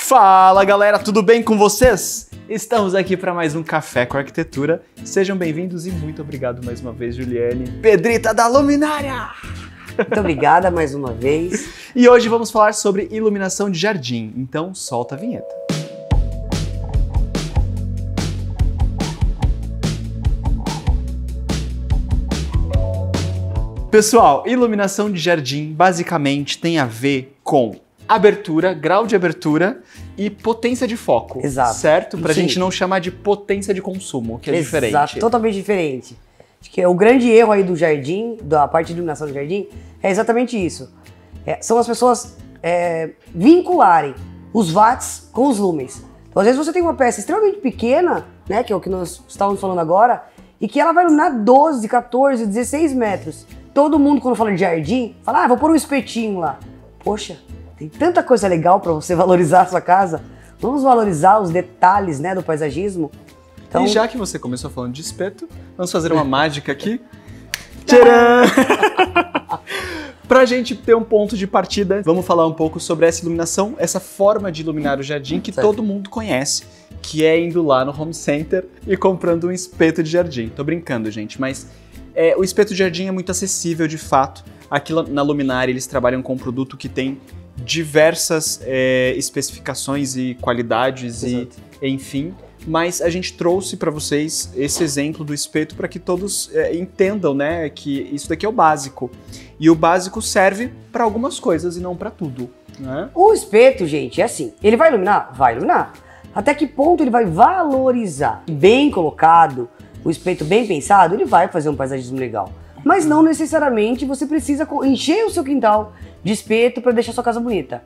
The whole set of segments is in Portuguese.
Fala galera, tudo bem com vocês? Estamos aqui para mais um Café com Arquitetura. Sejam bem-vindos e muito obrigado mais uma vez, Juliane, Pedrita da Luminária! Muito obrigada mais uma vez. E hoje vamos falar sobre iluminação de jardim, então solta a vinheta. Pessoal, iluminação de jardim basicamente tem a ver com abertura, grau de abertura e potência de foco. Exato. Certo? Pra Sim. gente não chamar de potência de consumo, que é diferente. Exato, totalmente diferente. Acho que o grande erro aí do jardim, da parte de iluminação do jardim, é exatamente isso. São as pessoas vincularem os watts com os lumens. Então, às vezes você tem uma peça extremamente pequena, né, que é o que nós estávamos falando agora, e que ela vai iluminar 12, 14, 16 metros. Todo mundo, quando fala de jardim, fala, vou pôr um espetinho lá. Poxa, tem tanta coisa legal para você valorizar a sua casa. Vamos valorizar os detalhes, né, do paisagismo. Então... E já que você começou falando de espeto, vamos fazer uma mágica aqui. Tcharam! Pra gente ter um ponto de partida, vamos falar um pouco sobre essa iluminação, essa forma de iluminar o jardim que todo mundo conhece, que é indo lá no home center e comprando um espeto de jardim. Tô brincando, gente, mas o espeto de jardim é muito acessível de fato. Aqui na Luminária eles trabalham com um produto que tem diversas especificações e qualidades. Exato. E enfim, mas a gente trouxe para vocês esse exemplo do espeto para que todos entendam, né, que isso daqui é o básico. E o básico serve para algumas coisas e não para tudo, né? O espeto, gente, é assim, ele vai iluminar? Vai iluminar. Até que ponto ele vai valorizar? Bem colocado, o espeto bem pensado, ele vai fazer um paisagismo legal. Mas não necessariamente você precisa encher o seu quintal de espeto para deixar sua casa bonita.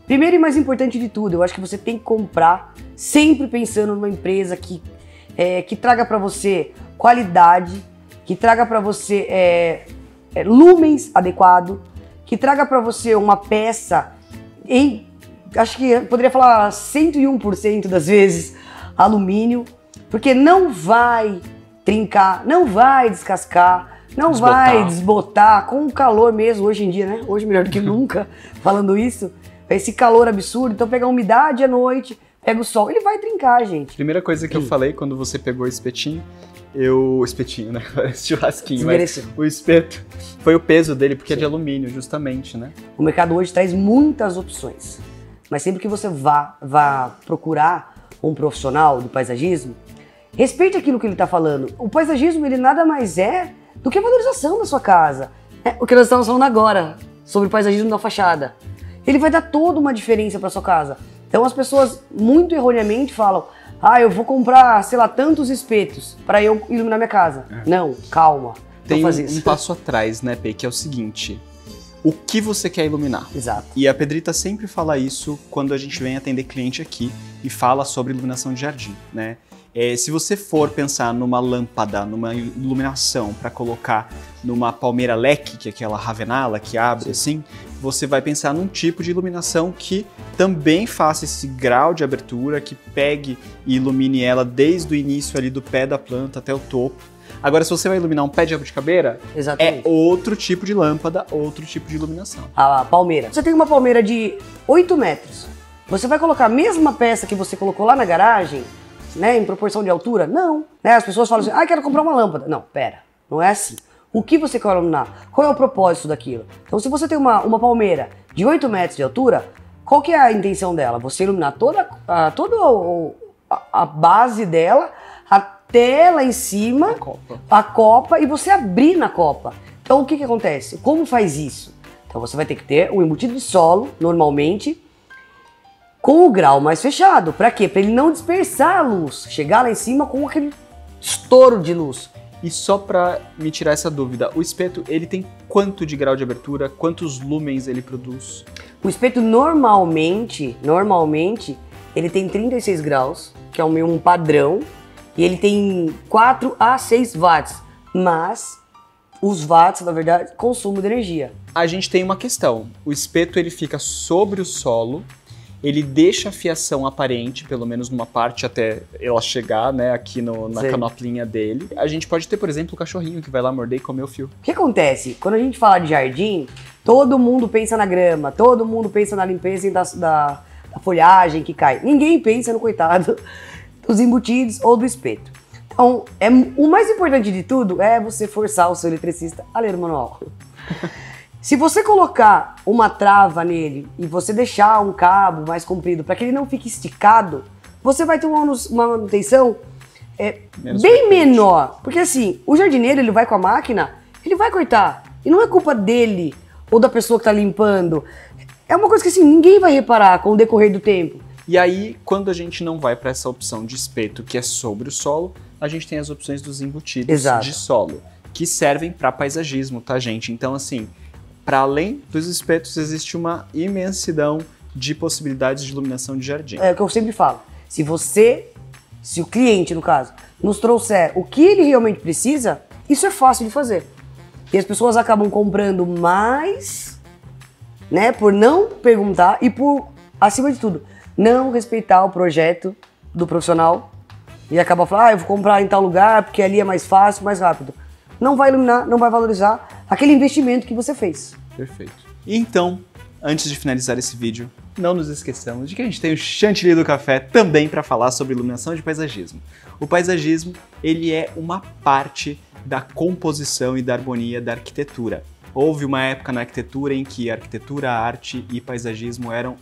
Primeiro e mais importante de tudo, eu acho que você tem que comprar sempre pensando numa empresa que traga para você qualidade, que traga para você lumens adequado, que traga para você uma peça acho que eu poderia falar 101% das vezes alumínio, porque não vai trincar, não vai descascar, não vai desbotar com o calor mesmo hoje em dia, né? Hoje melhor do que nunca, falando isso. Esse calor absurdo, então pega a umidade à noite, pega o sol, ele vai trincar, gente. Primeira coisa que eu falei quando você pegou o espetinho, espetinho, né? Churrasquinho, mas o espeto foi o peso dele, porque é de alumínio, justamente, né? O mercado hoje traz muitas opções, mas sempre que você vá procurar um profissional do paisagismo, respeite aquilo que ele está falando. O paisagismo, ele nada mais é do que a valorização da sua casa. O que nós estamos falando agora, sobre o paisagismo da fachada. Ele vai dar toda uma diferença para sua casa. Então as pessoas muito erroneamente falam, eu vou comprar, sei lá, tantos espetos para eu iluminar minha casa. Não, calma. Tem um passo atrás, né, Pê, que é o seguinte, o que você quer iluminar? Exato. E a Pedrita sempre fala isso quando a gente vem atender cliente aqui e fala sobre iluminação de jardim, né? Se você for pensar numa lâmpada, numa iluminação para colocar numa palmeira leque, que é aquela ravenala que abre assim, você vai pensar num tipo de iluminação que também faça esse grau de abertura, que pegue e ilumine ela desde o início ali do pé da planta até o topo. Agora, se você vai iluminar um pé de jabuticabeira, é outro tipo de lâmpada, outro tipo de iluminação. A palmeira. Você tem uma palmeira de 8 metros. Você vai colocar a mesma peça que você colocou lá na garagem, né, em proporção de altura? Não. Né, as pessoas falam assim, quero comprar uma lâmpada. Não, pera, não é assim. O que você quer iluminar? Qual é o propósito daquilo? Então, se você tem uma palmeira de 8 metros de altura, qual que é a intenção dela? Você iluminar toda a base dela, até lá em cima, a copa, e você abrir na copa. Então, o que acontece? Como faz isso? Então, você vai ter que ter um embutido de solo, normalmente, com o grau mais fechado. Para quê? Para ele não dispersar a luz, chegar lá em cima com aquele estouro de luz. E só para me tirar essa dúvida, o espeto, ele tem quanto de grau de abertura, quantos lumens ele produz? O espeto normalmente, ele tem 36 graus, que é um padrão, e ele tem 4 a 6 watts, mas os watts, na verdade, consumo de energia. A gente tem uma questão, o espeto ele fica sobre o solo, ele deixa a fiação aparente, pelo menos numa parte até ela chegar, né, aqui na canoplinha dele. A gente pode ter, por exemplo, o cachorrinho que vai lá morder e comer o fio. O que acontece? Quando a gente fala de jardim, todo mundo pensa na grama, todo mundo pensa na limpeza e da folhagem que cai. Ninguém pensa no coitado dos embutidos ou do espeto. Então, o mais importante de tudo é você forçar o seu eletricista a ler o manual. Se você colocar uma trava nele e você deixar um cabo mais comprido para que ele não fique esticado, você vai ter uma manutenção bem menor. Porque assim, o jardineiro, ele vai com a máquina, ele vai cortar. E não é culpa dele ou da pessoa que está limpando. É uma coisa que assim, ninguém vai reparar com o decorrer do tempo. E aí, quando a gente não vai para essa opção de espeto que é sobre o solo, a gente tem as opções dos embutidos de solo, que servem para paisagismo, tá, gente? Então, assim, para além dos espetos, existe uma imensidão de possibilidades de iluminação de jardim. É o que eu sempre falo. Se o cliente, no caso, nos trouxer o que ele realmente precisa, isso é fácil de fazer. E as pessoas acabam comprando mais, né, por não perguntar e por, acima de tudo, não respeitar o projeto do profissional e acaba falando, eu vou comprar em tal lugar porque ali é mais fácil, mais rápido. Não vai iluminar, não vai valorizar aquele investimento que você fez. Perfeito. E então, antes de finalizar esse vídeo, não nos esqueçamos de que a gente tem o Chantilly do Café também para falar sobre iluminação de paisagismo. O paisagismo, ele é uma parte da composição e da harmonia da arquitetura. Houve uma época na arquitetura em que arquitetura, arte e paisagismo eram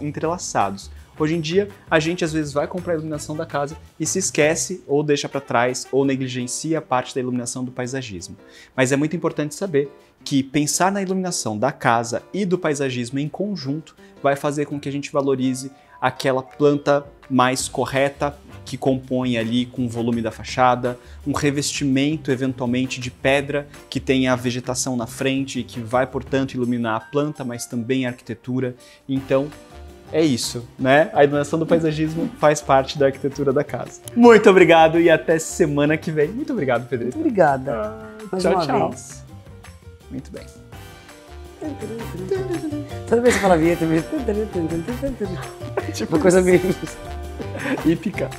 entrelaçados. Hoje em dia, a gente às vezes vai comprar a iluminação da casa e se esquece ou deixa para trás ou negligencia a parte da iluminação do paisagismo. Mas é muito importante saber que pensar na iluminação da casa e do paisagismo em conjunto vai fazer com que a gente valorize aquela planta mais correta que compõe ali com o volume da fachada, um revestimento eventualmente de pedra que tem a vegetação na frente e que vai, portanto, iluminar a planta, mas também a arquitetura. Então, é isso, né? A iluminação do paisagismo faz parte da arquitetura da casa. Muito obrigado e até semana que vem. Muito obrigado, Pedrito. Muito obrigada. Tchau. Muito bem. Toda vez que você fala vinheta, Tipo uma coisa meio... hípica.